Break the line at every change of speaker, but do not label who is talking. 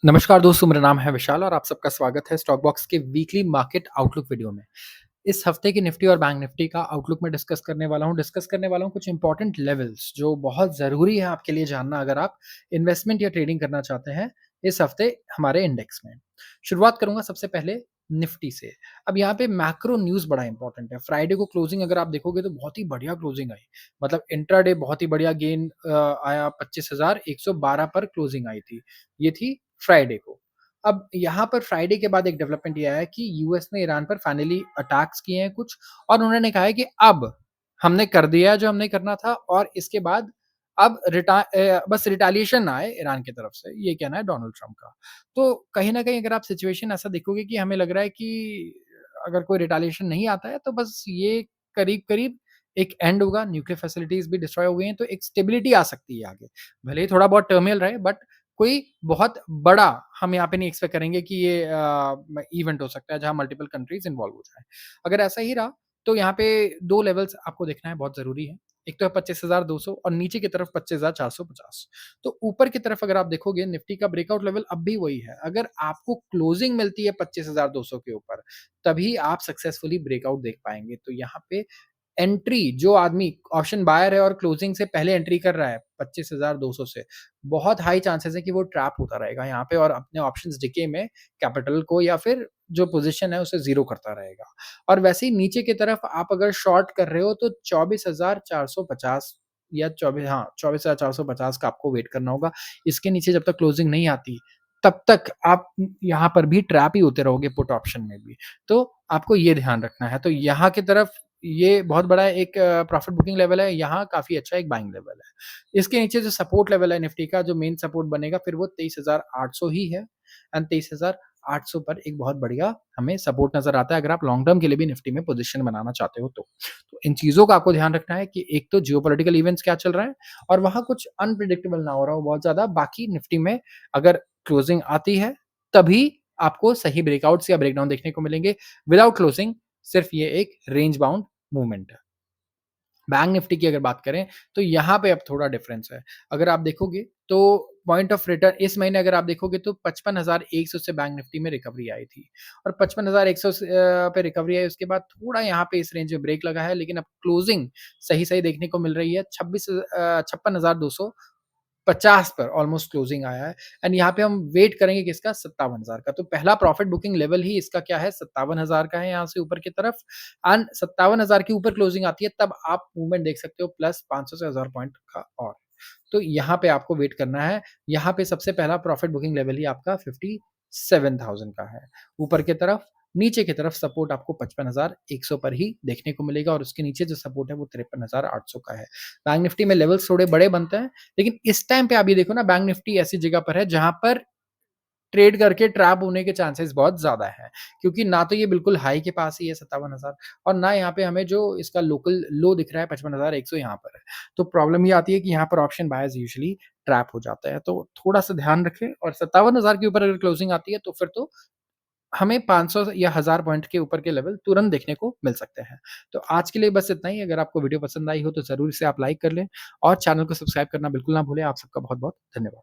नमस्कार दोस्तों, मेरा नाम है विशाल और आप सबका स्वागत है स्टॉक बॉक्स के वीकली मार्केट आउटलुक वीडियो में। इस हफ्ते की निफ्टी और बैंक निफ्टी का आउटलुक मैं डिस्कस करने वाला हूँ कुछ इंपॉर्टेंट लेवल्स जो बहुत ज़रूरी है आपके लिए जानना अगर आप इन्वेस्टमेंट या ट्रेडिंग करना चाहते हैं इस हफ्ते हमारे इंडेक्स में। शुरुआत करूँगा सबसे पहले निफ्टी से। अब यहाँ पे मैक्रो न्यूज़ बड़ा इंपॉर्टेंट है। फ्राइडे को क्लोजिंग अगर आप देखोगे तो बहुत ही बढ़िया क्लोजिंग आई। मतलब इंट्राडे बहुत ही बढ़िया गेन आया 25,112 पर क्लोजिंग आई थी। ये थी फ्राइडे को। अब यहाँ पर फ्राइडे के बाद एक डेवलपमेंट ये आया है कि यूएस ने ईरान पर फाइनली अटैक्स किए हैं कुछ और उन्होंने कहा है कि अब हमने कर दिया जो हमने करना था और इसके बाद अब बस रिटेलिएशन ना आए ईरान की तरफ से, ये कहना है डोनाल्ड ट्रम्प का। तो कहीं न कहीं अगर आप सिचुएशन ऐसा देखोगे कि हमें लग रहा है कि अगर कोई रिटेलिएशन नहीं आता है तो बस ये करीब-करीब एक एंड होगा, न्यूक्लियर फैसिलिटीज़ भी डिस्ट्रॉय हो गई हैं, तो एक स्टेबिलिटी आ सकती है आगे। भले ही थोड़ा बहुत टर्मोइल रहे बट कोई बहुत बड़ा हम यहाँ पे नहीं एक्सपेक्ट करेंगे कि ये इवेंट हो सकता है जहाँ मल्टीपल कंट्रीज़ इन्वॉल्व हो जाएँ। अगर ऐसा ही रहा तो यहाँ पे 2 लेवल्स आपको देखना है बहुत ज़रूरी है। एक तो है 25,200 और नीचे की तरफ 25,450। तो ऊपर की तरफ अगर आप देखोगे निफ्टी का ब्रेकआउट लेवल अब भी वही है। अगर आपको क्लोजिंग मिलती है 25,200 के ऊपर, तभी आप सक्सेसफुली ब्रेकआउट देख पाएँगे। तो यहाँ पे एंट्री जो आदमी ऑप्शन बायर है और क्लोजिंग से पहले एंट्री कर रहा है 25,200 से, बहुत हाई चांसेस है कि वो ट्रैप होता रहेगा यहाँ पे और अपने ऑप्शंस डिके में कैपिटल को या फिर जो पोज़ीशन है उसे ज़ीरो करता रहेगा। और वैसे ही नीचे की तरफ आप अगर शॉर्ट कर रहे हो तो 24,450 या 24,450 का आपको वेट करना होगा। इसके नीचे जब तक क्लोजिंग नहीं आती, तब तक आप यहाँ पर भी ट्रैप ही होते रहोगे पुट ऑप्शन में भी। तो आपको ये ध्यान रखना है। तो यहाँ की तरफ ये बहुत बड़ा एक प्रॉफिट बुकिंग लेवल है, यहाँ काफ़ी अच्छा एक बाइंग लेवल है। इसके नीचे जो सपोर्ट लेवल है निफ्टी का, जो मेन सपोर्ट बनेगा फिर वो 23,800 ही है एंड 23,800 पर एक बहुत बढ़िया हमें सपोर्ट नज़र आता है, अगर आप लॉन्ग टर्म के लिए भी निफ्टी में पोज़ीशन बनाना चाहते हो तो। तो इन चीज़ों का आपको ध्यान रखना है कि एक तो जियोपॉलिटिकल इवेंट्स क्या चल रहा है और वहाँ कुछ अनप्रेडिक्टेबल ना हो रहा हो बहुत ज़्यादा। बाकी निफ्टी में अगर क्लोजिंग आती है, तभी आपको सही ब्रेकआउट्स या ब्रेकडाउन देखने को मिलेंगे। विदाउट क्लोजिंग सिर्फ ये एक रेंज बाउंड मूवमेंट है। बैंक निफ्टी की अगर बात करें, तो यहाँ पे अब थोड़ा डिफरेंस है। अगर आप देखोगे तो पॉइंट ऑफ रिटर्न इस महीने अगर आप देखोगे तो 55,100 से बैंक निफ्टी में रिकवरी आई थी और 55,100 पे रिकवरी आई उसके बाद थोड़ा यहाँ पे इस रेंज में ब्रेक लगा है, लेकिन अब क्लोजिंग सही-सही देखने को मिल रही है 56,250 पर ऑलमोस्ट क्लोजिंग आया है एंड यहाँ पे हम वेट करेंगे किसका 57,000 का। तो पहला प्रॉफिट बुकिंग लेवल ही इसका क्या है 57,000 का है यहाँ से ऊपर की तरफ एंड 57,000 के ऊपर क्लोजिंग आती है तब आप मूवमेंट देख सकते हो प्लस 500 से 1000 पॉइंट का और। तो यहाँ पे आपको वेट करना है। यहाँ पे सबसे पहला प्रॉफिट बुकिंग लेवल ही आपका 57,000 का है। ऊपर की तरफ नीचे की तरफ सपोर्ट आपको 55,100 पर ही देखने को मिलेगा और उसके नीचे जो सपोर्ट है वो 53,800 का है। बैंक निफ्टी में लेवल्स थोड़े बड़े बनते हैं, लेकिन इस टाइम पे आप ये देखो ना बैंक निफ्टी ऐसी जगह पर है जहाँ पर ट्रेड करके ट्रैप होने के चांसेस बहुत ज़्यादा हैं। क्योंकि ना तो ये बिल्कुल हाई के पास ही है 57,000 और ना यहाँ पे हमें जो इसका लोकल लो दिख रहा है 55,100 यहाँ पर है। तो प्रॉब्लम ये आती है कि यहाँ पर ऑप्शन बायर्स यूजुअली ट्रैप हो जाता है। तो थोड़ा-सा ध्यान रखें और 57,000 के ऊपर अगर क्लोजिंग आती है तो फिर तो हमें 500 या 1000 पॉइंट के ऊपर के लेवल तुरंत देखने को मिल सकते हैं। तो आज के लिए बस इतना ही। अगर आपको वीडियो पसंद आई हो तो ज़रूर इसे आप लाइक कर लें और चैनल को सब्सक्राइब करना बिल्कुल ना भूलें। आप सबका बहुत-बहुत धन्यवाद।